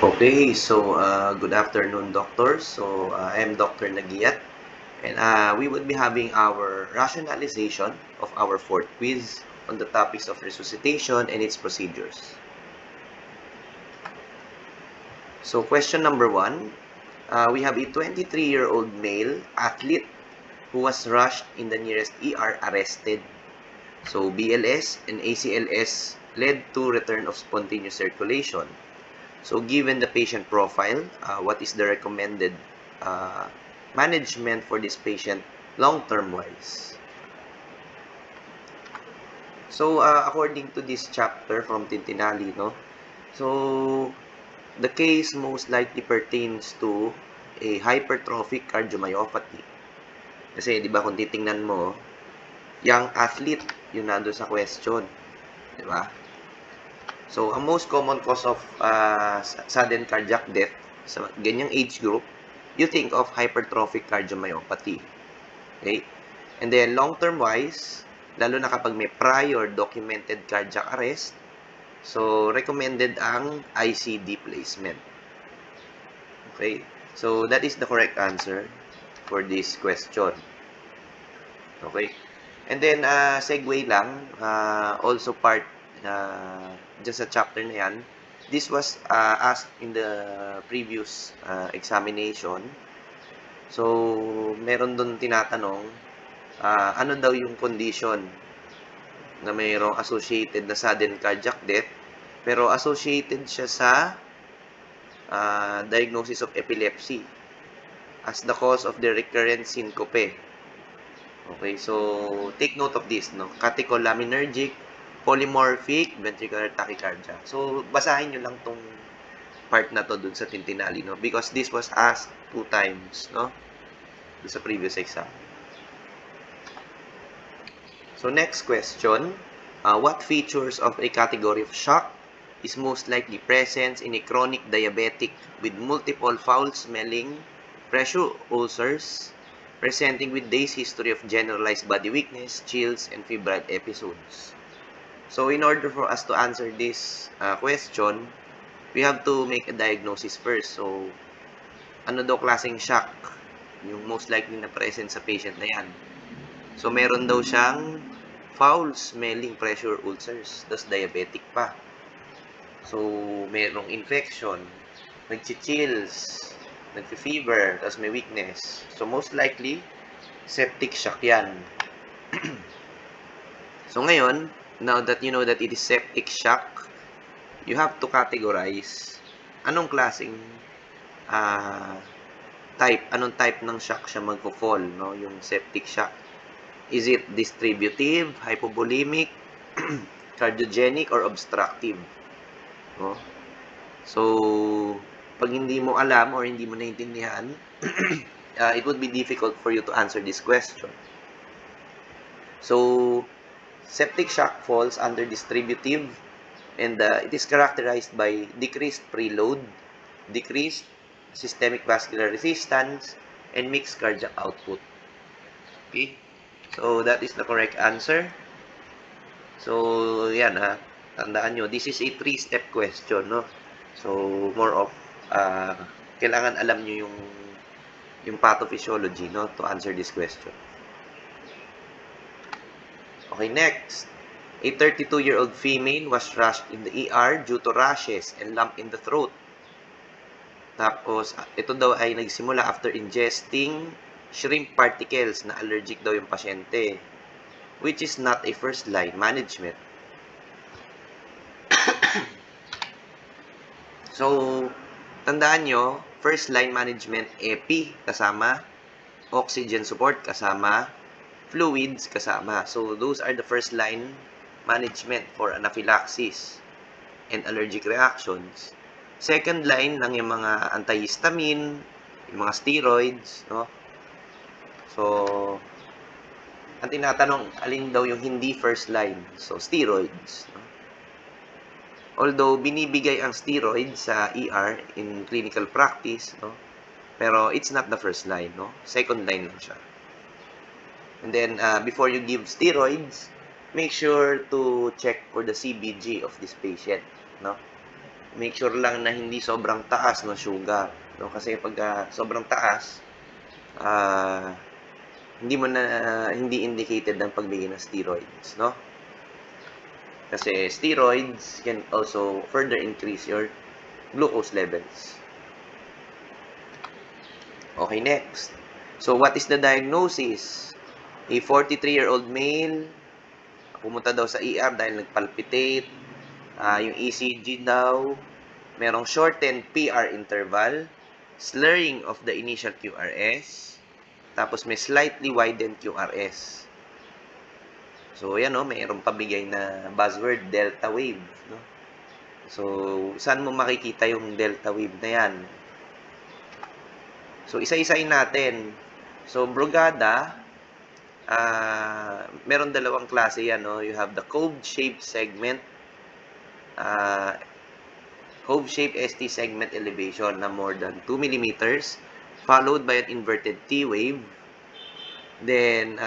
Okay, so good afternoon, doctors. So I am Dr. Nagiat, and we would be having our rationalization of our fourth quiz on the topics of resuscitation and its procedures. So question number 1, we have a 23-year-old male athlete who was rushed in the nearest ER arrested. So BLS and ACLS led to return of spontaneous circulation. So given the patient profile, what is the recommended management for this patient long-term wise? So according to this chapter from Tintinali, no? So the case most likely pertains to a hypertrophic cardiomyopathy. Kasi 'di ba kung titingnan mo, young athlete yun nandoon sa question, 'di ba? So, ang most common cause of sudden cardiac death sa ganyang age group, you think of hypertrophic cardiomyopathy. Okay? And then, long-term wise, lalo na kapag may prior documented cardiac arrest, so, recommended ang ICD placement. Okay? So, that is the correct answer for this question. Okay? And then, segue lang, also part just sa chapter na yan, this was asked in the previous examination. So, meron doon tinatanong, ano daw yung condition na mayroong associated na sudden cardiac death, pero associated siya sa diagnosis of epilepsy as the cause of the recurrent syncope. Okay, so take note of this, no? Catecholaminergic polymorphic ventricular tachycardia. So, basahin nyo lang tong part na to dun sa Tintinali, no? Because this was asked 2 times, no? Dun sa previous exam. So, next question. What features of a category of shock is most likely present in a chronic diabetic with multiple foul-smelling pressure ulcers presenting with days history of generalized body weakness, chills, and febrile episodes? So, in order for us to answer this question, we have to make a diagnosis first. So, ano daw klaseng shock yung most likely na present sa patient na yan? So, meron daw siyang foul-smelling pressure ulcers, tas diabetic pa. So, merong infection, nagchichills, nagfi-fever, tas may weakness. So, most likely, septic shock yan. So, ngayon, now that you know that it is septic shock, you have to categorize anong klaseng anong type ng shock siya magfo-fall, no? Yung septic shock. Is it distributive, hypovolemic, cardiogenic, or obstructive? No? So, pag hindi mo alam or hindi mo naintindihan, it would be difficult for you to answer this question. So, septic shock falls under distributive, and it is characterized by decreased preload, decreased systemic vascular resistance, and mixed cardiac output. Okay? So, that is the correct answer. So, yan ha. Tandaan nyo, this is a 3-step question, no? So, more of, kailangan alam nyo yung pathophysiology, no? To answer this question. Okay, next. A 32-year-old female was rushed in the ER due to rashes and lump in the throat. Tapos, ito daw ay nagsimula after ingesting shrimp particles na allergic daw yung pasyente, which is not a first-line management. So, tandaan nyo, first-line management, EPI kasama, oxygen support kasama, fluids kasama. So, those are the first-line management for anaphylaxis and allergic reactions. Second line lang yung mga antihistamine, yung mga steroids, no? So, ang tinatanong, alin daw yung hindi first line? So, steroids, no? Although, binibigay ang steroids sa ER in clinical practice, no? Pero, it's not the first line, no? Second line lang siya. And then, before you give steroids, make sure to check for the CBG of this patient, no? make sure lang na hindi sobrang taas no sugar, no? Kasi pag sobrang taas, hindi indicated ang pagbigay ng steroids, no? Kasi steroids can also further increase your glucose levels. Okay, next. So, what is the diagnosis? A 43-year-old male, pumunta daw sa ER dahil nagpalpitate. Yung ECG daw, merong shortened PR interval, slurring of the initial QRS, tapos may slightly widened QRS. So, yan, no? Mayroong pabigay na buzzword, delta wave, no? So, saan mo makikita yung delta wave na yan? So, isa-isain natin. So, Brugada, meron dalawang klase yan, no? You have the cove-shaped segment, cove-shaped ST segment elevation na more than 2 millimeters, followed by an inverted T wave. Then,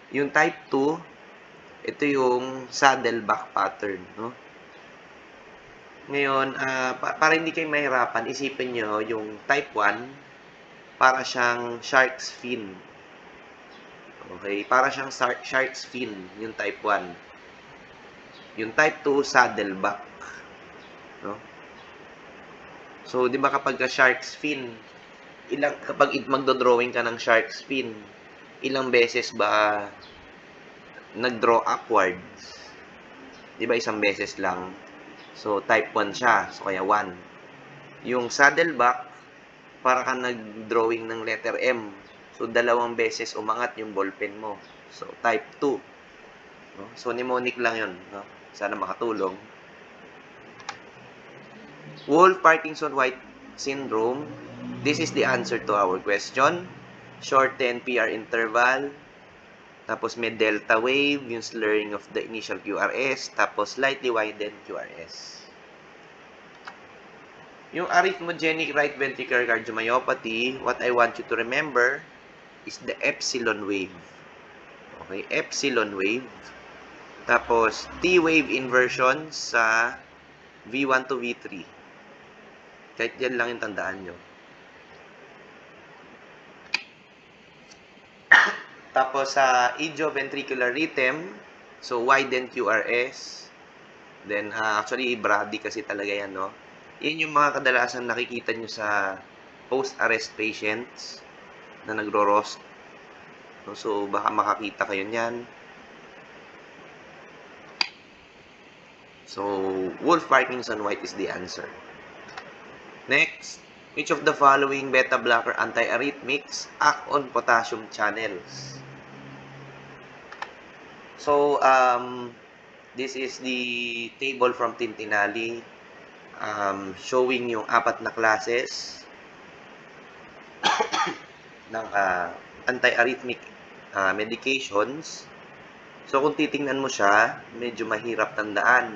yung type 2, ito yung saddleback pattern, no? Ngayon, para hindi kayo mahirapan, isipin nyo yung type 1, para siyang shark's fin. Okay? Para siyang shark's fin, yung type 1. Yung type 2, saddleback. No? So, di ba kapag shark's fin, kapag magdo-drawing ka ng shark's fin, ilang beses ba nag-draw upwards? Di ba isang beses lang? So, type 1 siya. So, kaya 1. Yung saddleback, para ka nag-drawing ng letter M. So, 2 beses umangat yung ballpen mo. So, type 2. No? So, mnemonic lang yun. No? Sana makatulong. Wolff-Parkinson-White syndrome. This is the answer to our question. Shortened PR interval. Tapos may delta wave, yung slurring of the initial QRS, tapos slightly widened QRS. Yung arrhythmogenic right ventricular cardiomyopathy, what I want you to remember is the epsilon wave. Okay, epsilon wave. Tapos T wave inversion sa V1 to V3. Kahit yan lang yung tandaan nyo. Tapos sa idioventricular rhythm, so widened QRS. Then actually brady kasi talaga yan, no? Yan yung mga kadalasan nakikita nyo sa post-arrest patients na nagro-ROSC. So baka makakita kayo niyan. So Wolff-Parkinson-White is the answer. Next, which of the following beta blocker antiarrhythmics act on potassium channels? So, this is the table from Tintinali showing yung 4 na classes ng antiarrhythmic medications. So, kung titingnan mo siya, medyo mahirap tandaan.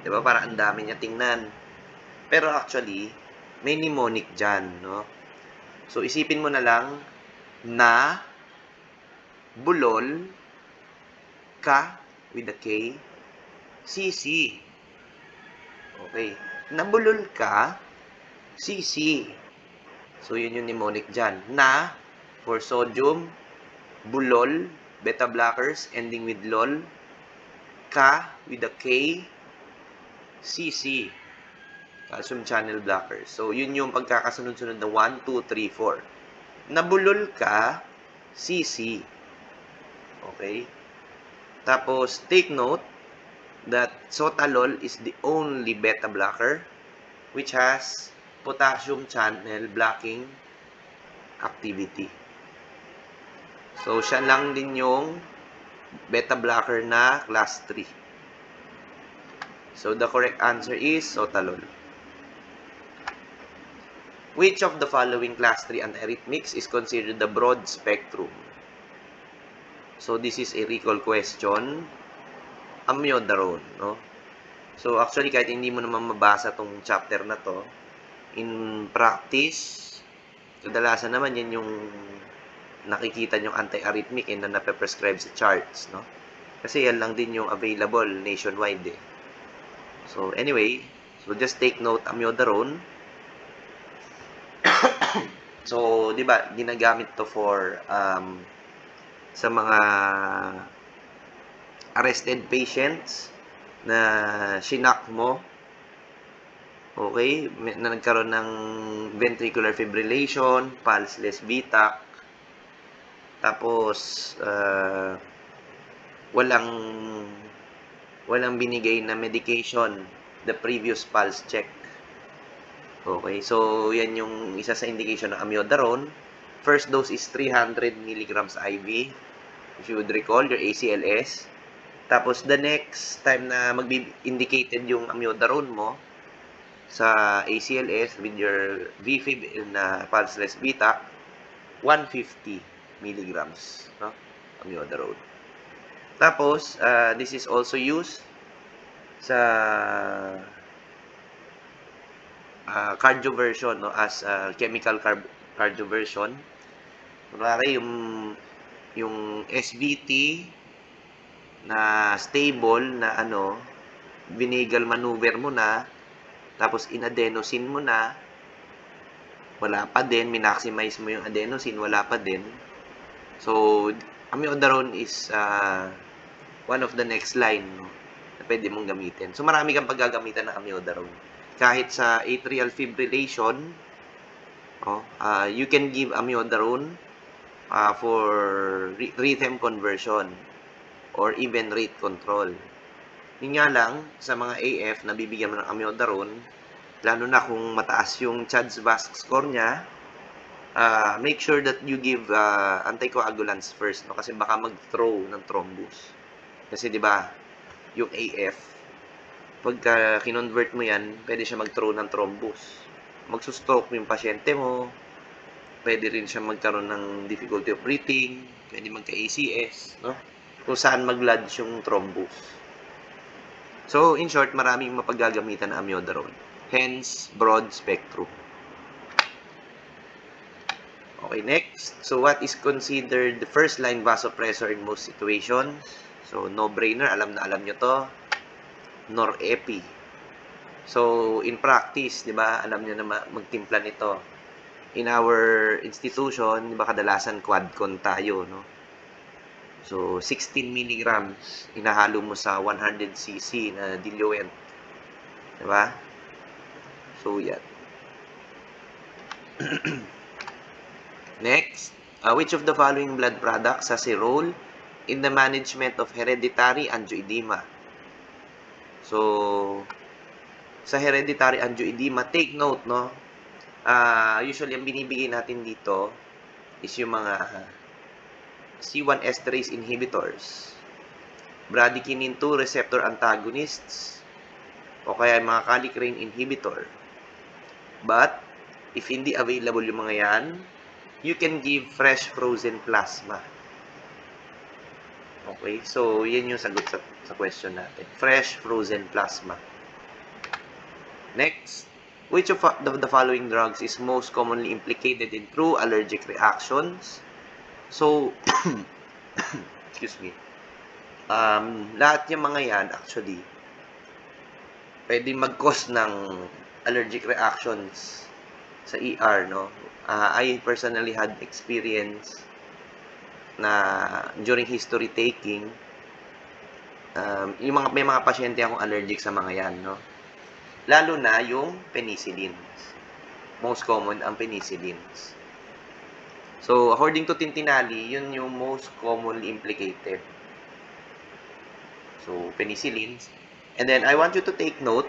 Diba? Parang ang dami niya tingnan. Pero actually, may mnemonic dyan, no? So, isipin mo na lang na bulol ka with a K, CC. Okay. Nabulol ka, CC. So, yun yung mnemonic dyan. Na, for sodium, bulol, beta blockers, ending with lol, ka, with a K, CC. Calcium channel blockers. So, yun yung pagkakasunod-sunod na 1, 2, 3, 4. Nabulol ka, CC. Okay? Tapos, take note that sotalol is the only beta blocker which has potassium channel blocking activity. So, siya lang din yung beta blocker na class 3. So, the correct answer is sotalol. Which of the following class 3 antiarrhythmics is considered the broad spectrum? So, this is a recall question. Amiodarone, no? So, actually, kahit hindi mo naman mabasa tong chapter na to, in practice, kadalasan naman yan yung nakikita yung antiarrhythmic na nape-prescribe sa charts, no? Kasi yan lang din yung available nationwide, eh. So, anyway, So, just take note, amiodarone. So, di ba, ginagamit to for sa mga arrested patients na shinak mo. Okay? Na nagkaroon ng ventricular fibrillation, pulseless VTAC. Tapos, walang binigay na medication the previous pulse check. Okay, so yan yung isa sa indication ng amiodarone. First dose is 300 mg IV. If you would recall, your ACLS. Tapos the next time na mag-indicated yung amiodarone mo sa ACLS with your VFib and pulseless VTAC, 150 mg, no? Amiodarone. Tapos, this is also used sa cardioversion, no, as chemical cardioversion. Kunwari yung SVT na stable na vinagal maneuver mo na, tapos inadenosine mo na, wala pa din, minaximize mo yung adenosine, wala pa din. So, amiodarone is one of the next line, no, na pwede mong gamitin. So, marami kang paggagamitan ng amiodarone. Kahit sa atrial fibrillation, you can give amiodarone for rhythm conversion or even rate control. Yun nga lang, sa mga AF na bibigyan mo ng amiodarone, lalo na kung mataas yung CHA2DS2-VASc score niya, make sure that you give anticoagulants first, no? Kasi baka mag-throw ng thrombus. Kasi 'di ba, yung AF, pagka kinonvert mo yan, pwede siya mag-throw ng thrombus. Magsustroke yung pasyente mo, pwede rin siya magkaroon ng difficulty of breathing, pwede magka-ACS, no? Kung saan mag-lodge yung thrombus. So, in short, maraming mapaggagamitan ng amiodarone. Hence, broad spectrum. Okay, next. So, what is considered the first-line vasopressor in most situations? So, no-brainer. Alam nyo to. Norepi. So, in practice, di ba, alam nyo na magtimpla nito. In our institution, di ba, kadalasan quadcon tayo, no? So, 16 mg, inahalo mo sa 100 cc na diluent. Di ba? So, yan. Next, which of the following blood products has a role in the management of hereditary angioedema? So, sa hereditary angioedema, take note, no? Usually, ang binibigay natin dito is yung mga C1 esterase inhibitors, bradykinin 2 receptor antagonists, o kaya yung mga kallikrein inhibitor. But, if hindi available yung mga yan, you can give fresh frozen plasma. Okay, so yan yung sagot sa question natin. Fresh frozen plasma. Next, which of the following drugs is most commonly implicated in true allergic reactions? So, excuse me. Lahat yung mga yan, actually, pwede mag-cause ng allergic reactions sa ER, no? I personally had experience na during history taking, may mga pasyente akong allergic sa mga yan, no? Lalo na yung penicillins. Most common ang penicillins. So, according to Tintinali, yun yung most commonly implicated. So, penicillins. And then, I want you to take note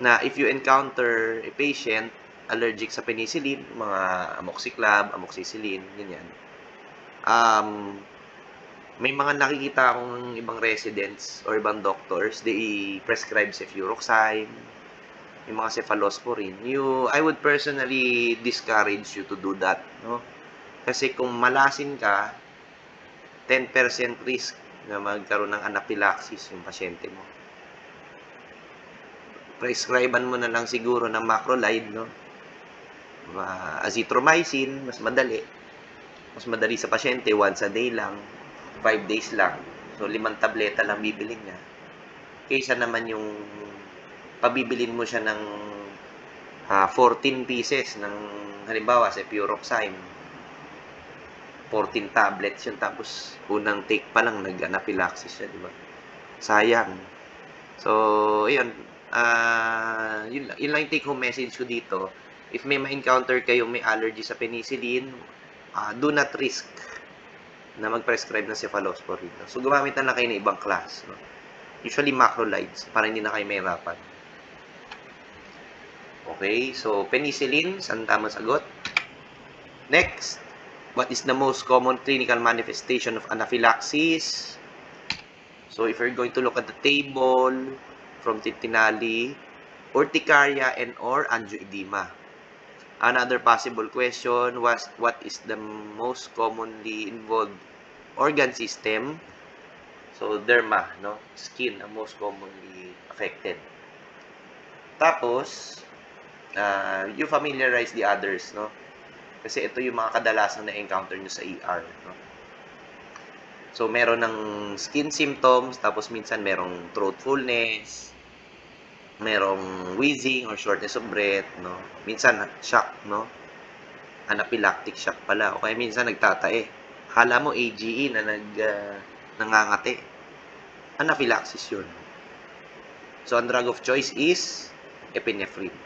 na if you encounter a patient allergic sa penicillin, mga amoxiclav, amoxicillin, ganyan. May mga nakikita akong ibang residents or ibang doctors, they prescribe cefuroxime, yung mga cephalosporin. I would personally discourage you to do that, no? Kasi kung malasin ka, 10% risk na magkaroon ng anaphylaxis yung pasyente mo. Prescribean mo na lang siguro ng macrolide, no? Azithromycin, mas madali. Mas madali sa pasyente, once a day lang, 5 days lang. So, 5 tableta lang bibili niya. Kaysa naman yung pabibilin mo siya ng 14 pieces ng halimbawa sa Puroxime, 14 tablets yun, tapos unang take pa lang nag-anaphylaxis siya, di ba? Sayang. So, yun. Yun lang yung take-home message ko dito. If may ma-encounter kayo may allergy sa penicillin, do not risk na mag-prescribe ng cephalosporin. No? So, gumamit na lang kayo ng ibang class. No? Usually, macrolides, para hindi na kayo mahirapan. Okay, so penicillin, saan tamang sagot? Next, what is the most common clinical manifestation of anaphylaxis? So, if you're going to look at the table from Tintinali, urticaria and or angioedema. Another possible question was, what is the most commonly involved organ system? So, derma, no? Skin ang most commonly affected. Tapos, you familiarize the others, no? Kasi ito yung mga kadalasan na encounter nyo sa ER, no? So, meron ng skin symptoms, tapos minsan merong throat fullness, merong wheezing or shortness of breath, no? Minsan, shock, no? Anaphylactic shock pala. O kaya minsan nagtatae. Kala mo AGE na nangangati. Anaphylaxis yun. So, ang drug of choice is epinephrine.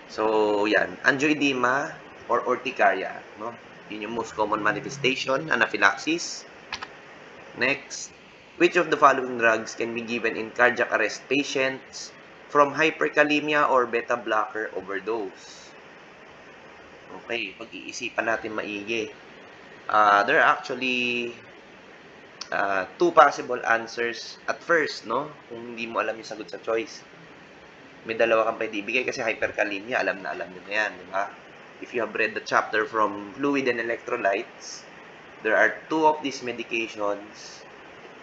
So, yan. Angioedema or urticaria, no? Yun yung most common manifestation, anaphylaxis. Next, which of the following drugs can be given in cardiac arrest patients from hyperkalemia or beta blocker overdose? Okay, pag-iisipan natin maigi. There are actually two possible answers at first, no? Kung hindi mo alam yung sagot sa choice. May dalawa kang pwede ibigay kasi hyperkalemia, alam nyo na yan, di ba? If you have read the chapter from fluid and electrolytes, there are two of these medications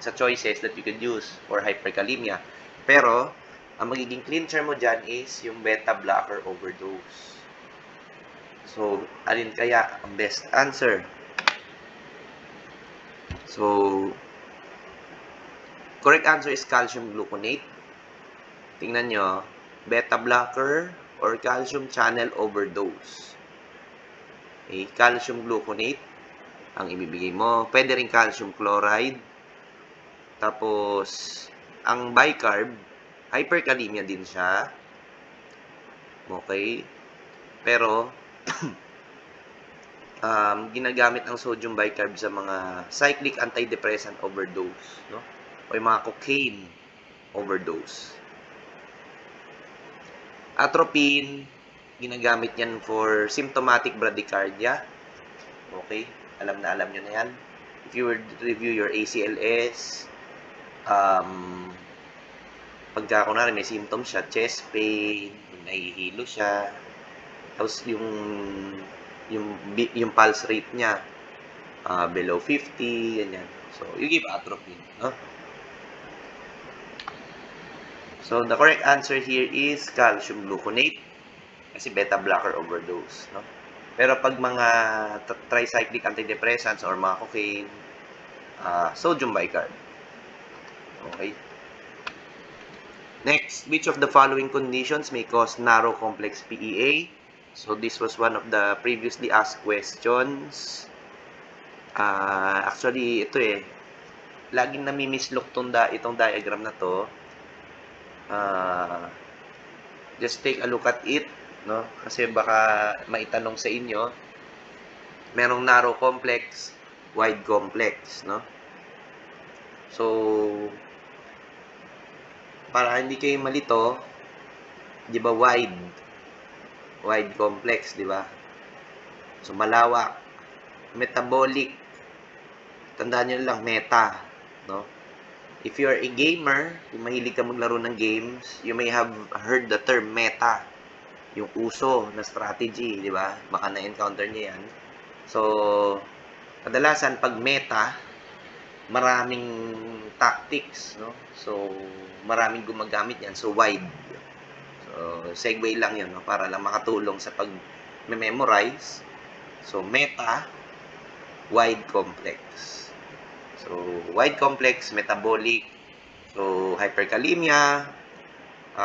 sa choices that you could use for hyperkalemia. Pero, ang magiging clincher mo dyan is yung beta blocker overdose. So, alin kaya ang best answer? So, correct answer is calcium gluconate. Tingnan nyo, beta blocker or calcium channel overdose. Okay, calcium gluconate ang ibibigay mo. Pwede rin calcium chloride. Tapos, ang bicarb, hyperkalemia din siya. Okay. Pero, ginagamit ang sodium bicarb sa mga cyclic antidepressant overdose, no? O yung mga cocaine overdose. Atropine, ginagamit yan for symptomatic bradycardia. Okay? Alam nyo na yan. If you were to review your ACLS, pagka kunwari may symptoms siya, chest pain, nahihilo siya, tapos yung pulse rate niya, below 50, ganyan. So, you give atropine, no? So, the correct answer here is calcium gluconate kasi beta blocker overdose, no? Pero pag mga tricyclic antidepressants or mga cocaine, sodium bicarb. Okay? Next, which of the following conditions may cause narrow complex PEA? So, this was one of the previously asked questions. Actually, ito laging namimislok itong diagram na to. Just take a look at it, no? Kasi baka maitanong sa inyo. Merong narrow complex, wide complex, no? So, para hindi kayo malito, di ba wide complex, di ba? So, malawak. Metabolic. Tandaan nyo lang, meta, no? If you're a gamer, kung mahilig ka maglaro ng games, you may have heard the term meta. Yung uso na strategy, di ba? Baka na-encounter niyo yan. So, kadalasan pag meta, maraming tactics, no? So, maraming gumagamit yan. So, wide. So, segue lang yun, no? Para lang makatulong sa pag-memorize. So, meta, wide complex. So, wide complex, metabolic, So, hyperkalemia,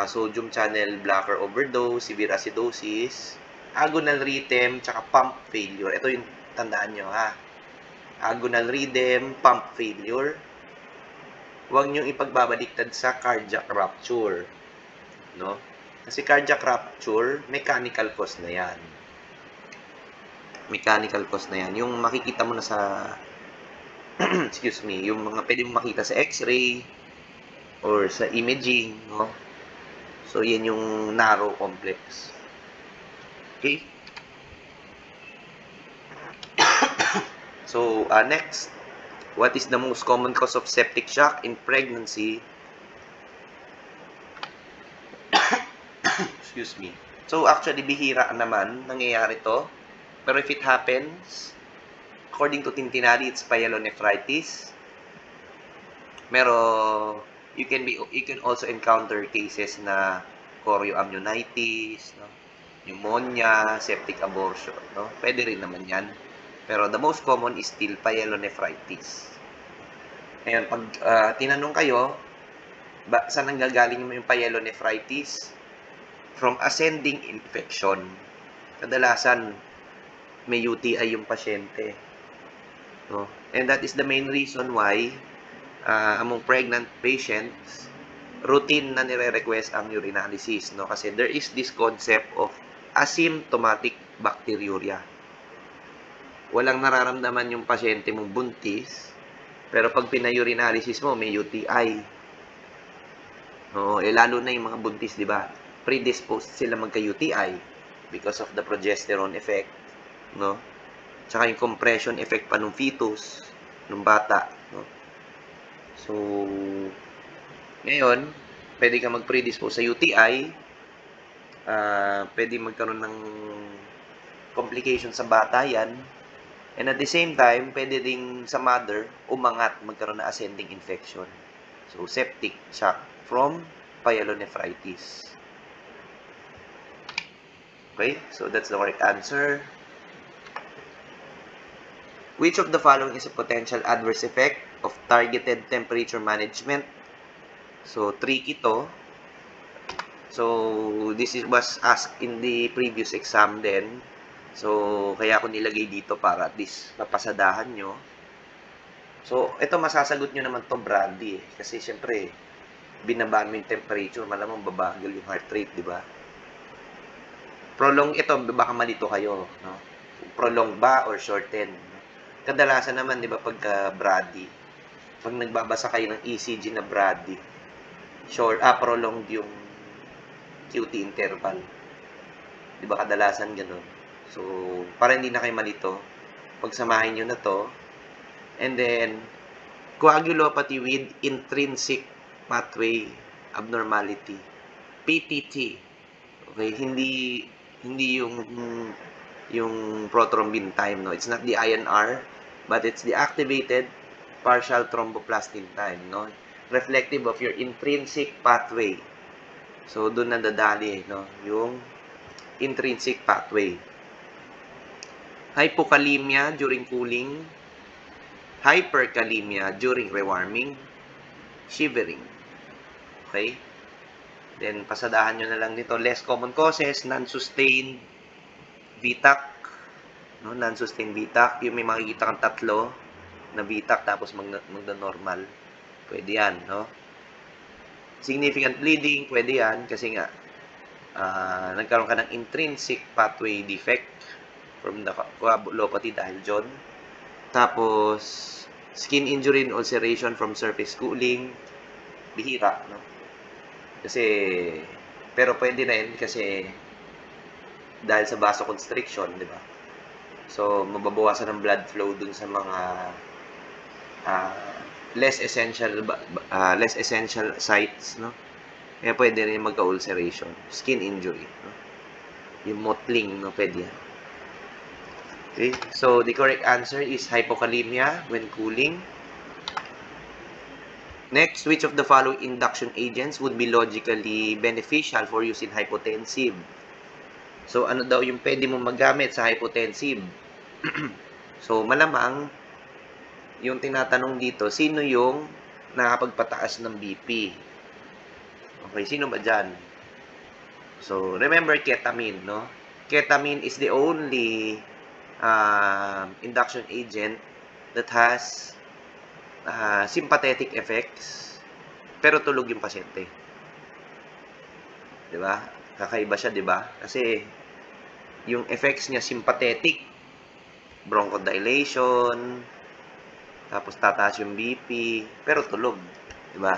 sodium channel blocker overdose, severe acidosis, agonal rhythm, tsaka pump failure. Ito yung tandaan nyo, ha? Agonal rhythm, pump failure. Huwag nyo ipagbabaliktad sa cardiac rupture. No? Kasi cardiac rupture, mechanical cause na yan. Mechanical cause na yan. Yung makikita mo na sa excuse me, yung mga pwede mo makita sa x-ray or sa imaging, no? So, yan yung narrow complex. Okay? So, next, what is the most common cause of septic shock in pregnancy? Excuse me. So, actually, bihira naman nangyayari to. Pero if it happens, according to Tintinali, it's pyelonephritis. Pero, you can also encounter cases na chorioamnionitis, no? Pneumonia, septic abortion, no? Pwede rin naman yan. Pero the most common is still pyelonephritis. Ngayon, pag tinanong kayo, saan nanggagaling mo yung pyelonephritis? From ascending infection. Kadalasan, may UTI yung pasyente. No? And that is the main reason why among pregnant patients, routine na nire-request ang urinalysis. No? Kasi there is this concept of asymptomatic bacteriuria. Walang nararamdaman yung pasyente mong buntis, pero pag pina-urinalysis mo, may UTI. No? Lalo na yung mga buntis, di ba? Predisposed sila magka-UTI because of the progesterone effect, no? Tsaka yung compression effect pa ng fetus, ng bata, no? So, ngayon, pwede ka mag-predispose sa UTI, pwede magkaroon ng complication sa bata yan, and at the same time, pwede ding sa mother, umangat, magkaroon ng ascending infection. So, septic shock from pyelonephritis. Okay, so that's the correct answer. Which of the following is a potential adverse effect of targeted temperature management? So, tricky to. So, this was asked in the previous exam din. So, kaya ako nilagay dito para at least mapasadahan nyo. So, ito masasagot nyo naman to Brandy. Kasi, syempre, binabaan mo yung temperature, malamang babagal yung heart rate, di ba? Prolong ito, baka malito kayo, no? Prolong ba or shorten? Kadalasan naman, di ba, pagka Brady, pag nagbabasa kayo ng ECG na Brady, prolonged yung QT interval. Di ba, kadalasan ganun. So, para hindi na kayo malito, pagsamahin nyo na to, and then, coagulopathy with intrinsic pathway abnormality, PTT. Okay, hindi yung prothrombin time, no? It's not the INR, but it's the activated partial thromboplastin time, no? Reflective of your intrinsic pathway. So, doon nadadali, no? Yung intrinsic pathway. Hypokalemia during cooling, hyperkalemia during rewarming, shivering. Okay? Then, pasadahan nyo na lang dito. Less common causes, non-sustained VTAC. No? Non-sustained VTAC. Yung may makikita kang tatlo na VTAC tapos magna-normal. Pwede yan. No? Significant bleeding, pwede yan. Kasi nga, nagkaroon ka ng intrinsic pathway defect from the coagulopathy dahil dyan. Tapos, skin injury and ulceration from surface cooling. Bihira, no? Kasi, pero pwede na yun kasi dahil sa vasoconstriction, di ba? So, mababawasan ng blood flow dun sa mga less essential sites, no? Kaya pwede rin magka-ulceration, skin injury, no? Yung mottling, no? Pwede yan. Okay, so the correct answer is hypokalemia when cooling. Next, which of the following induction agents would be logically beneficial for use in hypotensive? So, ano daw yung pwede mong magamit sa hypotensive? So, malamang, yung tinatanong dito, sino yung nakapagpataas ng BP. Okay, sino ba dyan? So, remember ketamine, no? Ketamine is the only induction agent that has sympathetic effects, pero tulog yung pasyente. Diba? Kakaiba siya, diba? Kasi, yung effects niya sympathetic, bronchodilation, tapos tataas yung BP, pero tulog. Diba?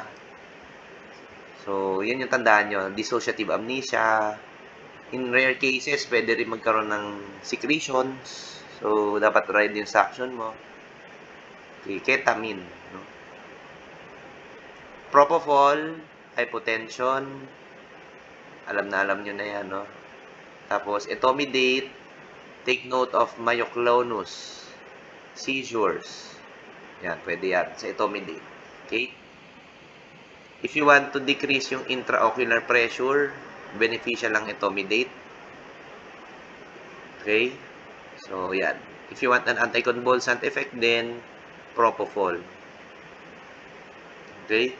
So, yun yung tandaan nyo. Dissociative amnesia. In rare cases, pwede rin magkaroon ng secretions. So, dapat ride yung suction mo. Okay, ketamine. No? Propofol, hypotension. Alam nyo na yan, no? Tapos, etomidate. Take note of myoclonus. Seizures. Yan, pwede yan sa etomidate. Okay? If you want to decrease yung intraocular pressure, beneficial ang etomidate. Okay? So, yan. If you want an anticonvulsant effect, then propofol. Okay?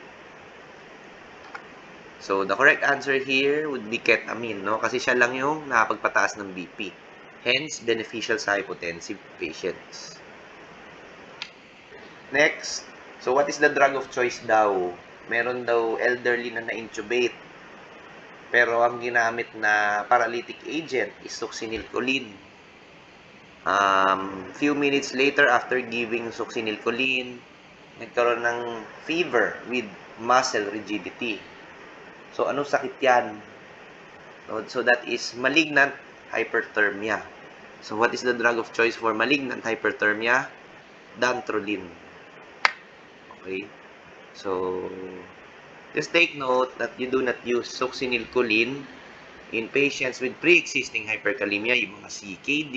So, the correct answer here would be ketamine, no? Kasi siya lang yung nakapagpataas ng BP. Hence, beneficial sa hypotensive patients. Next. So, what is the drug of choice daw? Meron daw elderly na na-intubate. Pero ang ginamit na paralytic agent is succinylcholine. Few minutes later after giving succinylcholine, nagkaroon ng fever with muscle rigidity. So, anong sakit yan? So, that is malignant hyperthermia. So, what is the drug of choice for malignant hyperthermia? Dantrolene. Okay? So, just take note that you do not use succinylcholine in patients with pre-existing hyperkalemia, yung mga CKD,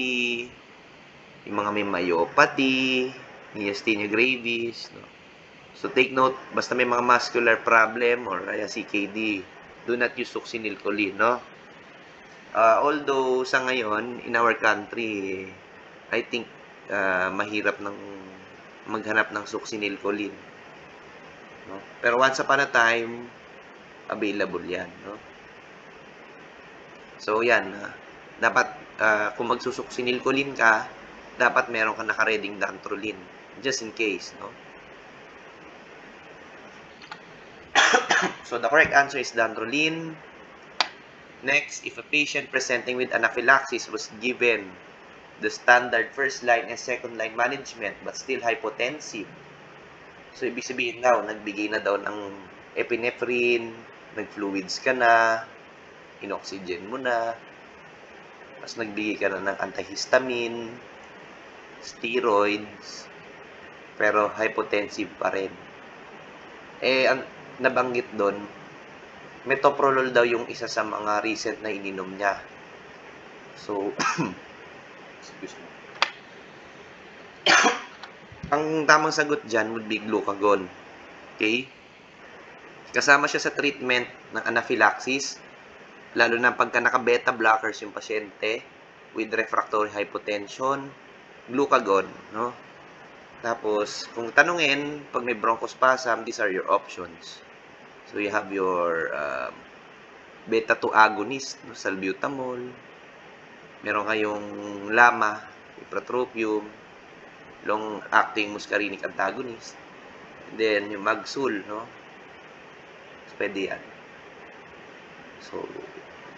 yung mga may myopathy, myasthenia gravis. No? So, take note, basta may mga muscular problem or kaya CKD, do not use succinylcholine, no? Although, sa ngayon, in our country, I think, mahirap ng maghanap ng succinylcholine. No? Pero once upon a time, available yan. No? So, yan. Dapat, kung magsusuccinylcholine ka, dapat meron ka nakareding dantrolene. Just in case. No? So, the correct answer is dantrolene. Next, if a patient presenting with anaphylaxis was given the standard first line and second line management but still hypotensive, so, ibig sabihin daw, nagbigay na daw ng epinephrine, nag-fluids ka na, inoxygen mo na, tapos nagbigay ka na ng antihistamine, steroids, pero hypotensive pa rin. Ang nabanggit doon, metoprolol daw yung isa sa mga recent na ininom niya. So, excuse me. Ang tamang sagot dyan would be glucagon. Okay? Kasama siya sa treatment ng anaphylaxis, lalo na pagka naka-beta blockers yung pasyente with refractory hypotension, glucagon, no? Tapos, kung tanungin, pag may bronchospasm, these are your options. So, you have your beta-2 agonist, no? Salbutamol. Meron kayong LAMA, ipratropium, long-acting muscarinic antagonist. And then, yung Magsul, no? So, pwede yan. So,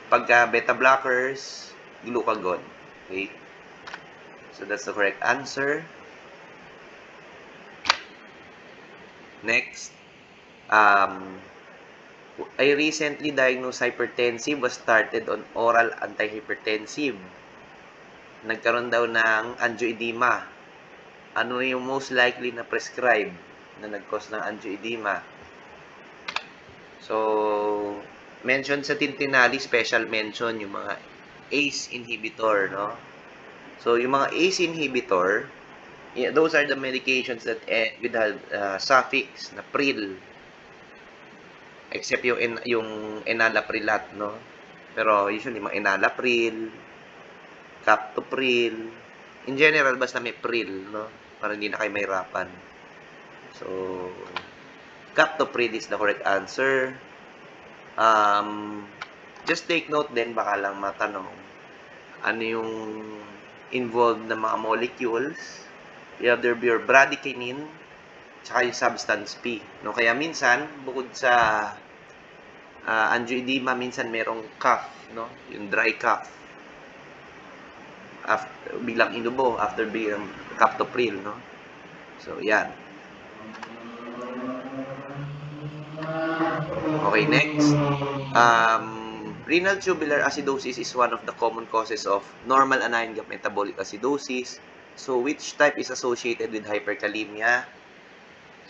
pagka beta blockers, glucagon. Okay? So, that's the correct answer. Next. I recently diagnosed hypertensive, was started on oral antihypertensive. Nagkaroon daw ng angioedema. Ano yung most likely na prescribe na nag-cause ng angioedema? So, mention sa Tintinali, special mention yung mga ACE inhibitor, no? So, yung mga ACE inhibitor, those are the medications that with the suffix na pril. Except yung enalaprilat, no? Pero usually, mga enalapril, captopril, in general, basta may pril, no? Para hindi na kayo mahirapan. So, Captopril is the correct answer. Just take note din, baka lang matanong, ano yung involved na mga molecules. You have your bradykinin, tsaka yung substance P. No? Kaya minsan, bukod sa angioedema, minsan merong cough, no? Yung dry cough. Biglang inubo after being captopril, no? So, yan. Okay, next. Renal tubular acidosis is one of the common causes of normal anion gap metabolic acidosis. So, which type is associated with hyperkalemia?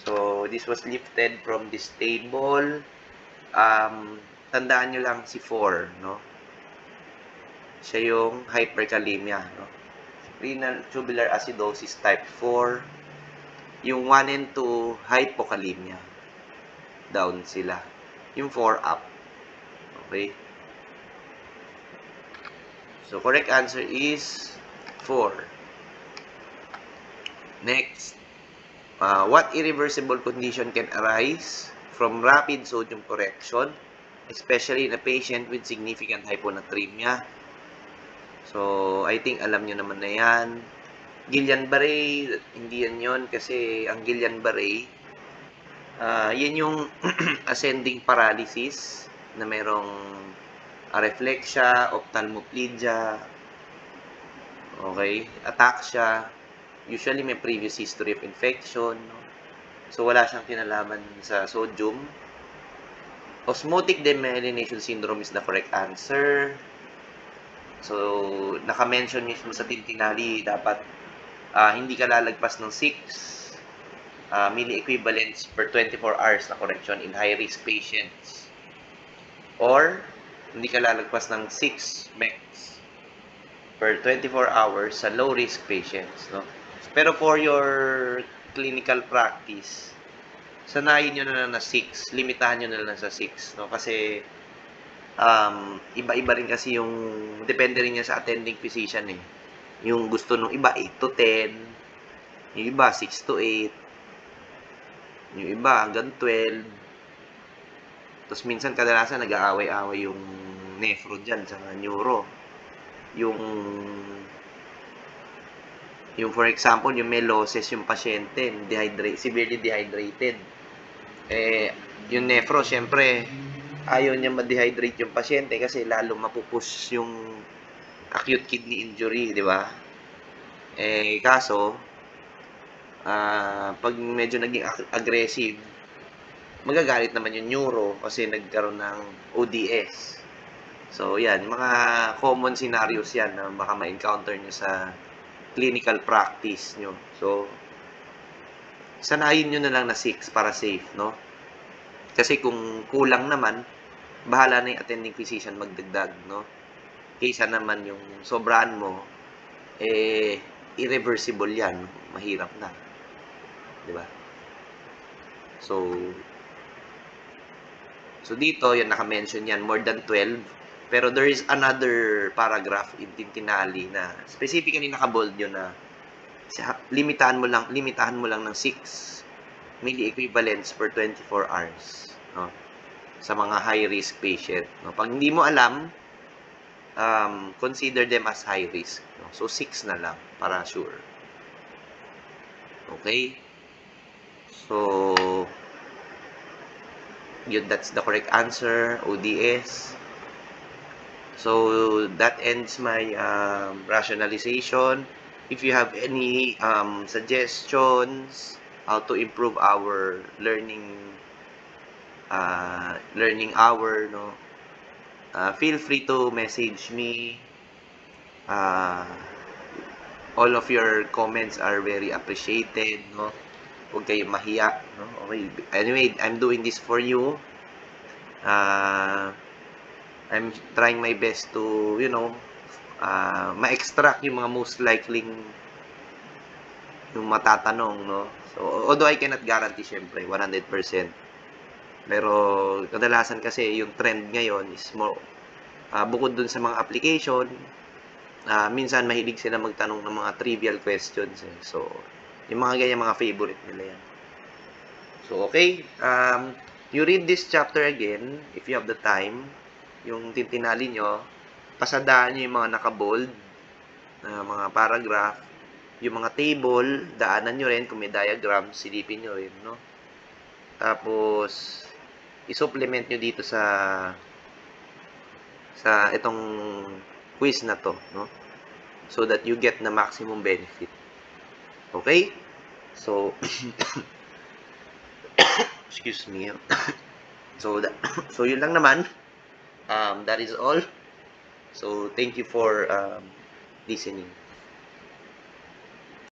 So, this was lifted from this table. Tandaan nyo lang si 4, no? Siya yung hyperkalemia, no? Renal tubular acidosis type 4. Yung 1 and 2, hypokalemia. Down sila. Yung 4, up. Okay? So, correct answer is 4. Next. What irreversible condition can arise from rapid sodium correction, especially in a patient with significant hyponatremia? So, I think alam nyo naman na yan. Guillain-Barré, hindi yan yun kasi ang Guillain-Barré, yan yung ascending paralysis na merong areflexia, ophthalmoplegia, okay, ataxia. Usually may previous history of infection, no? So wala siyang kinalaman sa sodium. Osmotic demyelination syndrome is the correct answer. So naka-mention mismo sa Tintinali, dapat hindi ka lalagpas ng 6 milliequivalents per 24 hours na correction in high-risk patients. Or, hindi ka lalagpas ng 6 mecs per 24 hours sa low-risk patients, no? Pero for your clinical practice, sanayin nyo na lang na 6. Limitahan nyo na lang sa 6, no? Kasi, iba-iba rin kasi yung, depende rin yan sa attending physician, eh. Yung gusto nung iba, 8 to 10. Yung iba, 6 to 8. Yung iba, hanggang 12. Tapos minsan, kadalasan, nag-aaway-aaway yung nephro dyan sa neuro. Yung for example, yung melosis yung pasyente, severely dehydrated. Yung nephro, syempre, ayaw niya ma-dehydrate yung pasyente kasi lalo mapupush yung acute kidney injury, di ba? Kaso, pag medyo naging aggressive, magagalit naman yung neuro kasi nagkaroon ng ODS. So, yan. Mga common scenarios yan na baka ma-encounter nyo sa clinical practice nyo. So, sanayin nyo na lang na 6 para safe, no? Kasi kung kulang naman, bahala na yung attending physician magdagdag, no? Kaysa naman yung sobrahan mo, irreversible yan. Mahirap na. Diba? So dito, yan, naka-mention yan, more than 12. Pero there is another paragraph in Tintinali na specifically naka-bold yun na limitahan mo lang ng 6 milliequivalents per 24 hours, no? Sa mga high-risk patient, no? Pag hindi mo alam, consider them as high risk, no? So 6 na lang para sure. Okay? So yun, that's the correct answer, ODS. So that ends my rationalization. If you have any suggestions how to improve our learning hour, no, feel free to message me. All of your comments are very appreciated, no? Huwag kayong mahiya, no? Okay. Anyway, I'm doing this for you. I'm trying my best to, ma-extract yung mga most likely yung matatanong, no? So, although I cannot guarantee, syempre, 100%. Pero, kadalasan kasi yung trend ngayon is more, bukod dun sa mga application, minsan mahilig sila magtanong ng mga trivial questions, eh. So, yung mga ganyan, mga favorite nila yan. So, okay. You read this chapter again, if you have the time, yung tintinali nyo, pasadaan nyo yung mga naka-bold, mga paragraph, yung mga table, daanan nyo rin, kung may diagram, silipin nyo rin, no? Tapos, i-supplement nyo dito sa itong quiz na to, no? So that you get the maximum benefit. Okay? So, excuse me. So, so yun lang naman. That is all. So, thank you for listening.